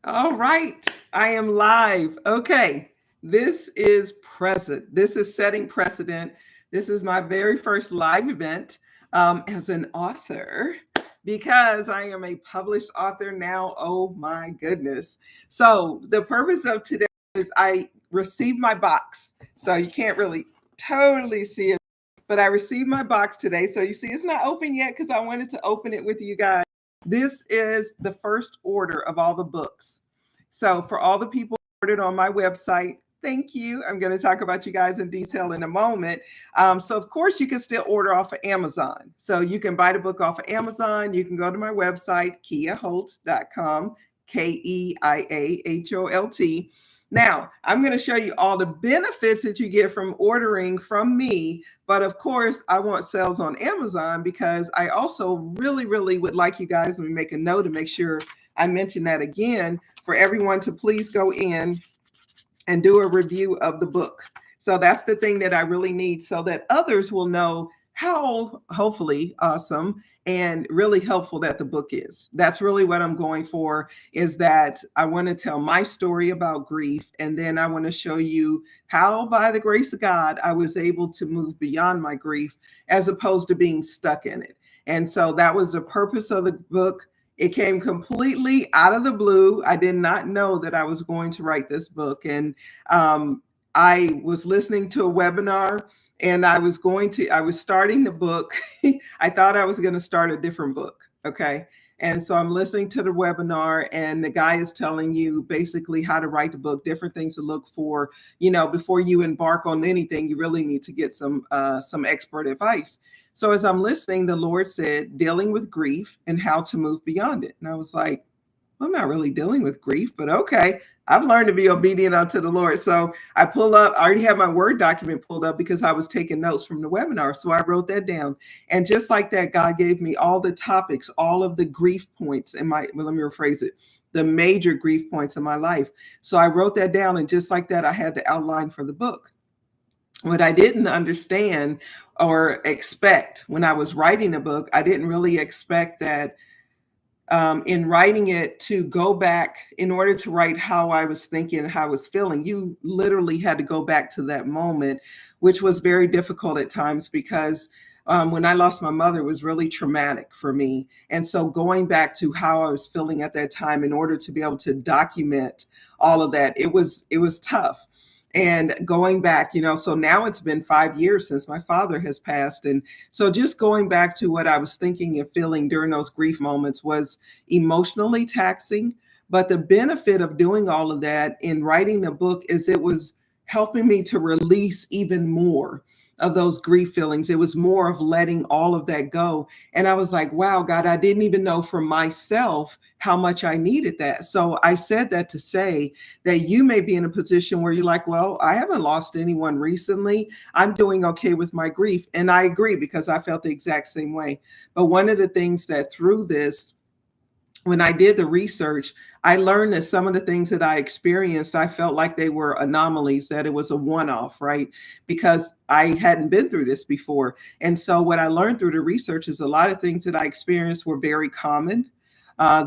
All right, I am live. Okay, this is present. This is setting precedent. This is my very first live event as an author because I am a published author now. Oh my goodness. So, the purpose of today is I received my box. So, you can't really totally see it, but I received my box today. So, you see, it's not open yet because I wanted to open it with you guys. This is the first order of all the books. So for all the people who ordered on my website, thank you. I'm going to talk about you guys in detail in a moment. So of course you can still order off of Amazon. So you can buy the book off of Amazon. You can go to my website, KeiaHolt.com, KeiaHolt. Now, I'm going to show you all the benefits that you get from ordering from me. But of course, I want sales on Amazon because I also really, really would like you guys, let me make a note to make sure I mention that again, for everyone to please go in and do a review of the book. So that's the thing that I really need so that others will know how hopefully awesome and really helpful that the book is. That's really what I'm going for, is that I want to tell my story about grief, and then I want to show you how by the grace of God I was able to move beyond my grief as opposed to being stuck in it. And so that was the purpose of the book. It came completely out of the blue. I did not know that I was going to write this book. And I was listening to a webinar, and I was starting the book. I thought I was going to start a different book. Okay. And so I'm listening to the webinar, and the guy is telling you basically how to write the book, different things to look for. Before you embark on anything, you really need to get some expert advice. So as I'm listening, the Lord said, dealing with grief and how to move beyond it. And I was like, I'm not really dealing with grief, but okay. I've learned to be obedient unto the Lord. So I already have my Word document pulled up because I was taking notes from the webinar. So I wrote that down. And just like that, God gave me all the topics, all of the grief points let me rephrase it, the major grief points in my life. So I wrote that down. And just like that, I had the outline for the book. What I didn't understand or expect when I was writing a book, I didn't really expect that in writing it to go back in order to write how I was thinking, how I was feeling. You literally had to go back to that moment, which was very difficult at times because when I lost my mother, it was really traumatic for me. And so going back to how I was feeling at that time in order to be able to document all of that, it was tough. And going back, so now it's been 5 years since my father has passed. And so just going back to what I was thinking and feeling during those grief moments was emotionally taxing. But the benefit of doing all of that in writing the book is it was helping me to release even more of those grief feelings. It was more of letting all of that go. And I was like, wow, God, I didn't even know for myself how much I needed that. So I said that to say that you may be in a position where you're like, well, I haven't lost anyone recently. I'm doing okay with my grief. And I agree because I felt the exact same way. But one of the things that through this, when I did the research, I learned that some of the things that I experienced, I felt like they were anomalies, that it was a one-off, right? Because I hadn't been through this before. And so what I learned through the research is a lot of things that I experienced were very common.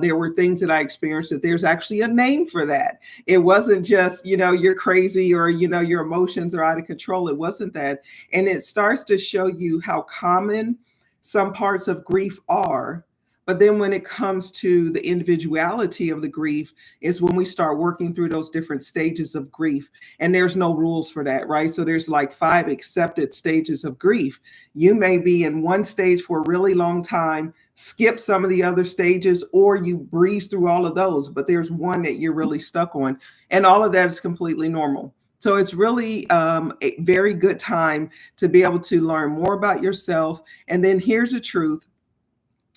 There were things that I experienced that there's actually a name for that. It wasn't just, you're crazy or, your emotions are out of control. It wasn't that. And it starts to show you how common some parts of grief are. But then when it comes to the individuality of the grief is when we start working through those different stages of grief. And there's no rules for that, right? So there's like 5 accepted stages of grief. You may be in one stage for a really long time, skip some of the other stages, or you breeze through all of those, but there's one that you're really stuck on. And all of that is completely normal. So it's really a very good time to be able to learn more about yourself. And then here's the truth.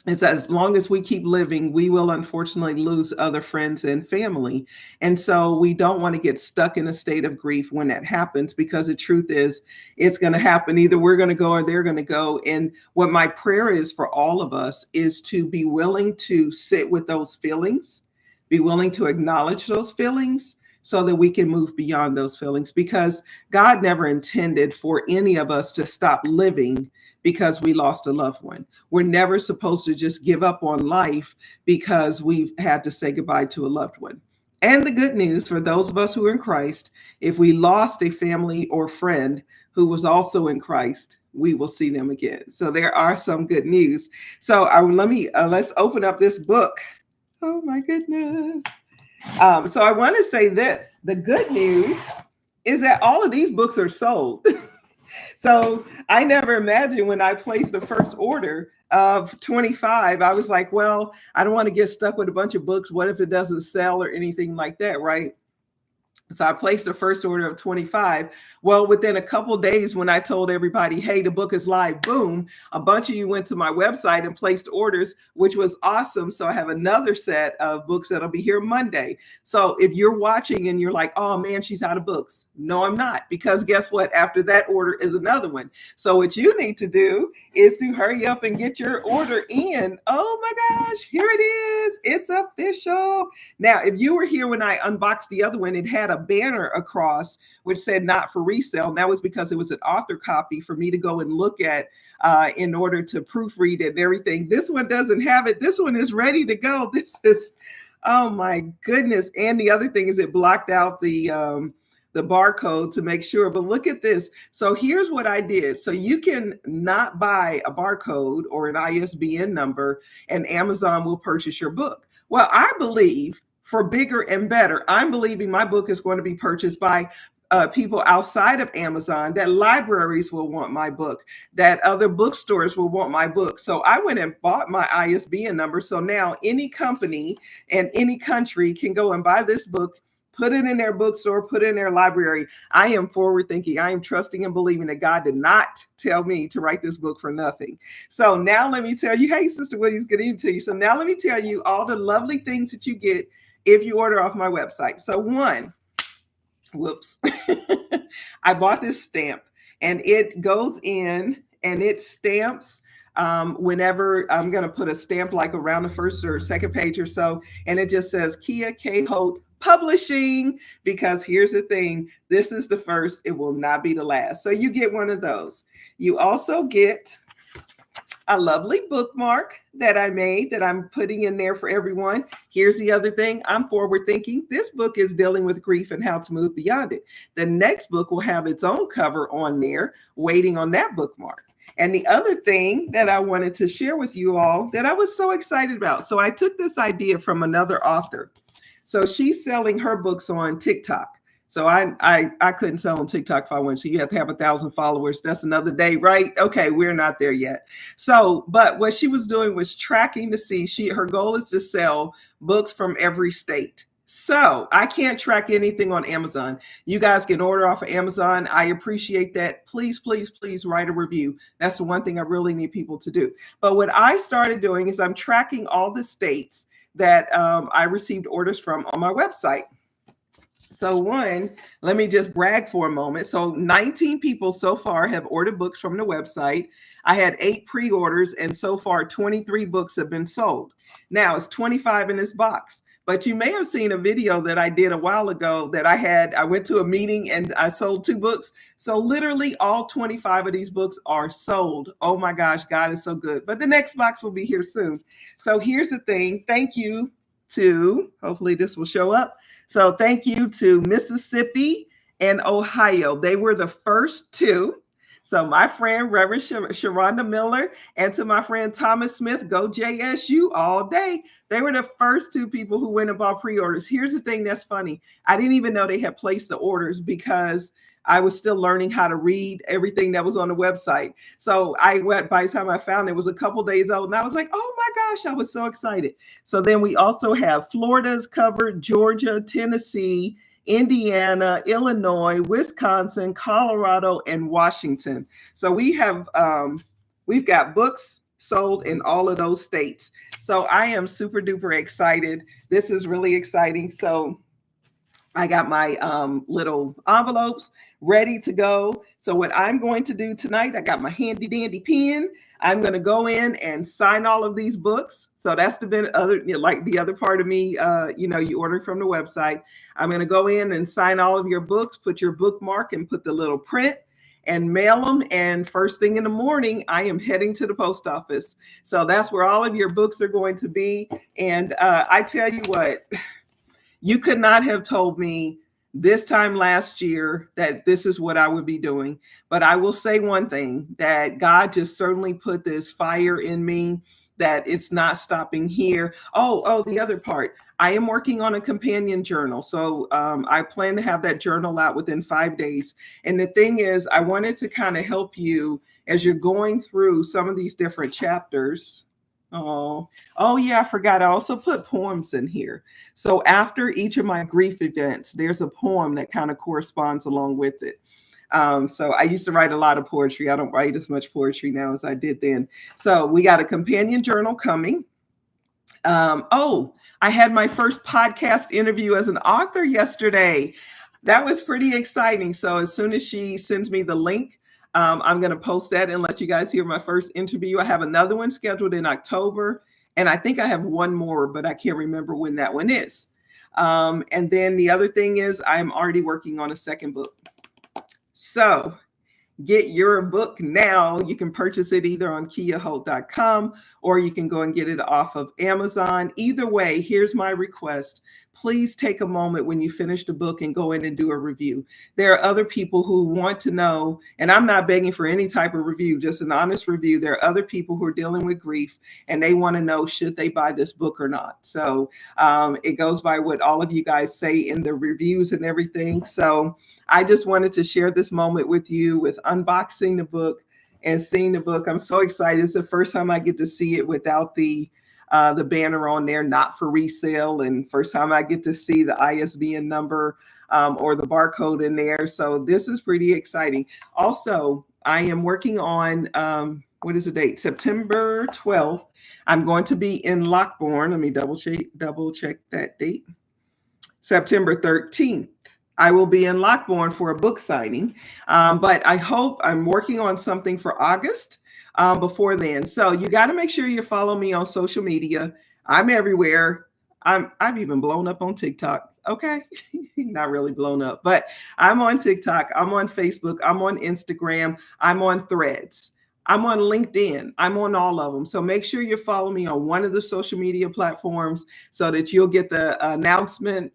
Is that as long as we keep living, we will unfortunately lose other friends and family. And so we don't want to get stuck in a state of grief when that happens, because the truth is it's going to happen. Either we're going to go or they're going to go. And what my prayer is for all of us is to be willing to sit with those feelings, be willing to acknowledge those feelings so that we can move beyond those feelings, because God never intended for any of us to stop living because we lost a loved one. We're never supposed to just give up on life because we've had to say goodbye to a loved one. And the good news for those of us who are in Christ, if we lost a family or friend who was also in Christ, we will see them again. So there are some good news. So let's open up this book. Oh my goodness. So I want to say this: the good news is that all of these books are sold. So I never imagined when I placed the first order of 25, I was like, well, I don't want to get stuck with a bunch of books. What if it doesn't sell or anything like that, right? So I placed the first order of 25. Well, within a couple of days, when I told everybody, hey, the book is live, boom, a bunch of you went to my website and placed orders, which was awesome. So I have another set of books that'll be here Monday. So if you're watching and you're like, oh man, she's out of books. No, I'm not. Because guess what? After that order is another one. So what you need to do is to hurry up and get your order in. Oh my gosh, here it is. It's official. Now, if you were here when I unboxed the other one, it had a banner across which said not for resale. And that was because it was an author copy for me to go and look at in order to proofread it and everything. This one doesn't have it. This one is ready to go. This is, oh my goodness. And the other thing is it blocked out the barcode to make sure. But look at this. So here's what I did. So you can not buy a barcode or an ISBN number and Amazon will purchase your book. Well, I believe for bigger and better, I'm believing my book is going to be purchased by people outside of Amazon, that libraries will want my book, that other bookstores will want my book. So I went and bought my ISBN number. So now any company and any country can go and buy this book, put it in their bookstore, put it in their library. I am forward thinking. I am trusting and believing that God did not tell me to write this book for nothing. So now let me tell you, hey, Sister Williams, good evening to you. So now let me tell you all the lovely things that you get if you order off my website. So one, whoops, I bought this stamp and it goes in and it stamps whenever I'm going to put a stamp like around the first or second page or so. And it just says Kia K. Holt Publishing, because here's the thing, this is the first, it will not be the last. So you get one of those. You also get a lovely bookmark that I made that I'm putting in there for everyone. Here's the other thing, I'm forward thinking. This book is dealing with grief and how to move beyond it. The next book will have its own cover on there, waiting on that bookmark. And the other thing that I wanted to share with you all that I was so excited about. So I took this idea from another author. So she's selling her books on TikTok. So I couldn't sell on TikTok if I wanted. So you have to have 1,000 followers. That's another day, right? Okay, we're not there yet. So, but what she was doing was tracking to see, her goal is to sell books from every state. So I can't track anything on Amazon. You guys can order off of Amazon. I appreciate that. Please, please, please write a review. That's the one thing I really need people to do. But what I started doing is I'm tracking all the states that I received orders from on my website. So one, let me just brag for a moment. So 19 people so far have ordered books from the website. I had 8 pre-orders and so far 23 books have been sold. Now it's 25 in this box. But you may have seen a video that I did a while ago that I went to a meeting and I sold 2 books. So literally all 25 of these books are sold. Oh my gosh, God is so good. But the next box will be here soon. So here's the thing. Thank you to, hopefully this will show up. So thank you to Mississippi and Ohio. They were the first 2. So my friend, Reverend Sharonda Miller, and to my friend Thomas Smith, go JSU all day. They were the first 2 people who went and bought pre-orders. Here's the thing that's funny. I didn't even know they had placed the orders because I was still learning how to read everything that was on the website. So by the time I found it, was a couple days old and I was like, oh my gosh, I was so excited. So then we also have Florida's covered, Georgia, Tennessee, Indiana, Illinois, Wisconsin, Colorado, and Washington. So we've got books sold in all of those states. So I am super duper excited. This is really exciting. So I got my little envelopes ready to go. So what I'm going to do tonight, I got my handy dandy pen. I'm going to go in and sign all of these books. So that's the other part of me, you order from the website. I'm going to go in and sign all of your books, put your bookmark and put the little print and mail them. And first thing in the morning, I am heading to the post office. So that's where all of your books are going to be. And I tell you what, You could not have told me this time last year that this is what I would be doing. But I will say one thing, that God just certainly put this fire in me, that it's not stopping here. Oh, the other part. I am working on a companion journal. So I plan to have that journal out within 5 days. And the thing is, I wanted to kind of help you as you're going through some of these different chapters. Oh yeah, I forgot. I also put poems in here. So after each of my grief events, there's a poem that kind of corresponds along with it. So I used to write a lot of poetry. I don't write as much poetry now as I did then. So we got a companion journal coming. I had my first podcast interview as an author yesterday. That was pretty exciting. So as soon as she sends me the link, I'm going to post that and let you guys hear my first interview. I have another one scheduled in October, and I think I have one more, but I can't remember when that one is. And then the other thing is I'm already working on a second book. So get your book now. You can purchase it either on kiaholt.com or you can go and get it off of Amazon. Either way, here's my request. Please take a moment when you finish the book and go in and do a review. There are other people who want to know, and I'm not begging for any type of review, just an honest review. There are other people who are dealing with grief and they want to know, should they buy this book or not? So it goes by what all of you guys say in the reviews and everything. So I just wanted to share this moment with you with unboxing the book and seeing the book. I'm so excited. It's the first time I get to see it without the banner on there, not for resale, and first time I get to see the ISBN number or the barcode in there. So this is pretty exciting. Also, I am working on, what is the date? September 12th. I'm going to be in Lockbourne. Let me double check that date. September 13th. I will be in Lockbourne for a book signing, but I'm working on something for August before then. So you got to make sure you follow me on social media. I'm everywhere. I've even blown up on TikTok. Okay, not really blown up, but I'm on TikTok. I'm on Facebook. I'm on Instagram. I'm on Threads. I'm on LinkedIn. I'm on all of them. So make sure you follow me on one of the social media platforms so that you'll get the announcement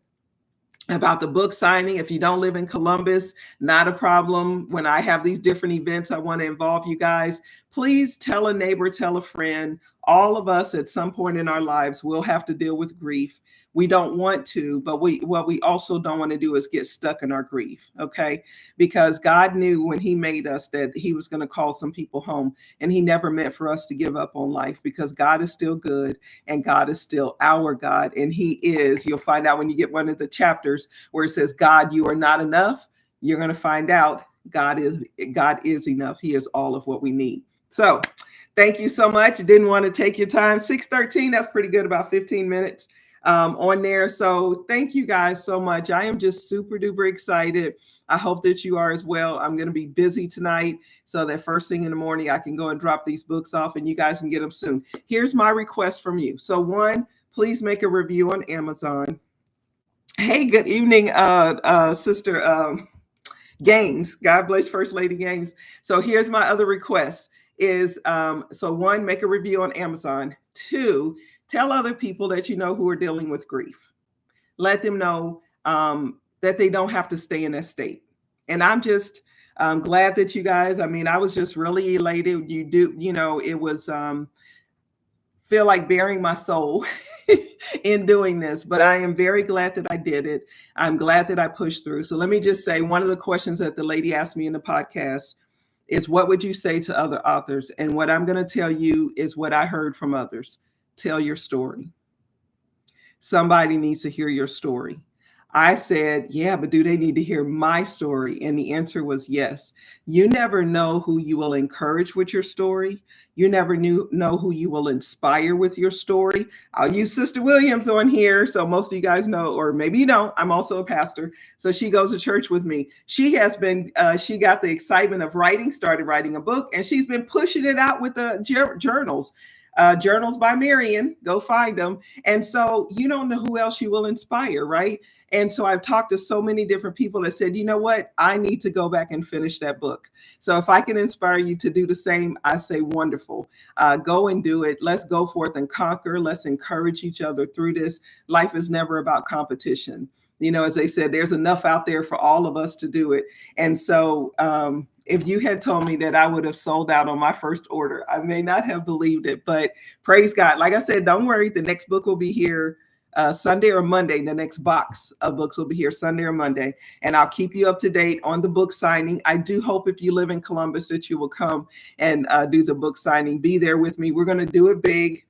about the book signing. If you don't live in Columbus, not a problem. When I have these different events, I want to involve you guys. Please tell a neighbor, tell a friend. All of us at some point in our lives will have to deal with grief. We don't want to, but what we also don't want to do is get stuck in our grief, okay? Because God knew when he made us that he was going to call some people home, and he never meant for us to give up on life, because God is still good and God is still our God. And he is, you'll find out when you get one of the chapters where it says, God, you are not enough. You're going to find out God is enough. He is all of what we need. So thank you so much. Didn't want to take your time. 6:13, that's pretty good, about 15 minutes on there. So thank you guys so much. I am just super duper excited. I hope that you are as well. I'm going to be busy tonight so that first thing in the morning I can go and drop these books off and you guys can get them soon. Here's my request from you. So one, please make a review on Amazon. Hey, good evening, Sister Gaines. God bless First Lady Gaines. So here's my other request is, so one, make a review on Amazon. Two, tell other people that you know who are dealing with grief. Let them know that they don't have to stay in that state. And I'm just glad that you guys, I was just really elated. It was feel like bearing my soul in doing this, but I am very glad that I did it. I'm glad that I pushed through. So let me just say, one of the questions that the lady asked me in the podcast is, what would you say to other authors? And what I'm going to tell you is what I heard from others. Tell your story. Somebody needs to hear your story. I said, yeah, but do they need to hear my story? And the answer was yes. You never know who you will encourage with your story. You never know who you will inspire with your story. I'll use Sister Williams on here. So most of you guys know, or maybe you don't, I'm also a pastor. So she goes to church with me. She has been, she got the excitement of writing, started writing a book, and she's been pushing it out with the journals. Journals by Marion. Go find them. And so you don't know who else you will inspire, right? And so I've talked to so many different people that said, you know what, I need to go back and finish that book. So if I can inspire you to do the same, I say wonderful. Go and do it. Let's go forth and conquer. Let's encourage each other through this. Life is never about competition. You know, as they said, there's enough out there for all of us to do it. And so if you had told me that I would have sold out on my first order, I may not have believed it, but praise God. Like I said, don't worry. The next book will be here Sunday or Monday. The next box of books will be here Sunday or Monday. And I'll keep you up to date on the book signing. I do hope if you live in Columbus that you will come and do the book signing. Be there with me. We're going to do it big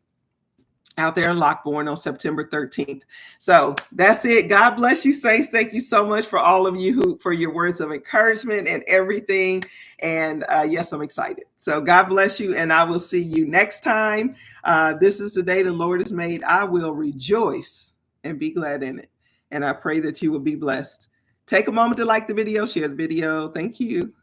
out there in Lockbourne on September 13th. So that's it. God bless you, saints. Thank you so much for all of you for your words of encouragement and everything. And yes, I'm excited. So God bless you, and I will see you next time. This is the day the Lord has made. I will rejoice and be glad in it. And I pray that you will be blessed. Take a moment to like the video, share the video. Thank you.